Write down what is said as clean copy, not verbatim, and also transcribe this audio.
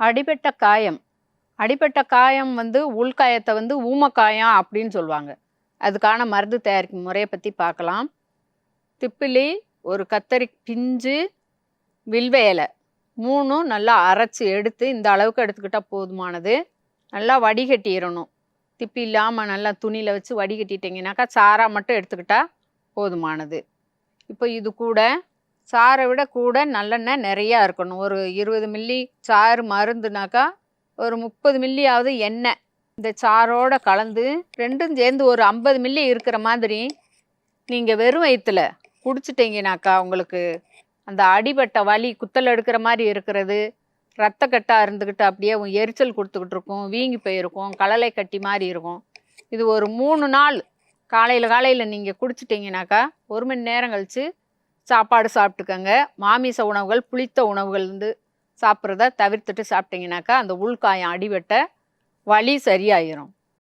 அடிபட்ட காயம். அடிபட்ட காயம் உள்காயத்தை ஊமக்காயம் அப்படின்னு சொல்லுவாங்க. அதுக்கான மருந்து தயாரிக்கும் முறையை பற்றி பார்க்கலாம். திப்பிலி, ஒரு கத்தரி பிஞ்சு, வில்வ இலை 3ம் நல்லா அரைச்சி எடுத்து இந்த அளவுக்கு எடுத்துக்கிட்டால் போதுமானது. நல்லா வடிகட்டிடணும். திப்பி இல்லாமல் நல்லா துணியில் வச்சு வடிகட்டிட்டிங்கனாக்கா சாராக மட்டும் எடுத்துக்கிட்டா போதுமானது. இப்போ இது கூட சாரை விட கூட நல்லெண்ணெய் நிறையா இருக்கணும். ஒரு 20 மில்லி சாறு மருந்துனாக்கா ஒரு 30 மில்லியாவது எண்ணெய் இந்த சாரோடு கலந்து ரெண்டும் சேர்ந்து ஒரு 50 மில்லி இருக்கிற மாதிரி நீங்கள் வெறும் வயிற்றுல குடிச்சிட்டிங்கனாக்கா உங்களுக்கு அந்த அடிபட்ட வலி குத்தல் எடுக்கிற மாதிரி இருக்கிறது, ரத்தக்கட்டாக இருந்துக்கிட்டு அப்படியே எரிச்சல் கொடுத்துக்கிட்டு இருக்கும், வீங்கி போயிருக்கும், கலலை கட்டி மாதிரி இருக்கும். இது ஒரு 3 நாள் காலையில் நீங்கள் குடிச்சிட்டிங்கனாக்கா 1 மணி நேரம் கழித்து சாப்பாடு சாப்பிட்டுக்கங்க. மாமிச உணவுகள், புளித்த உணவுகள் சாப்பிட்றத தவிர்த்துட்டு சாப்பிட்டிங்கனாக்கா அந்த உள்காயம் அடிபட்ட வலி சரியாயிரும்.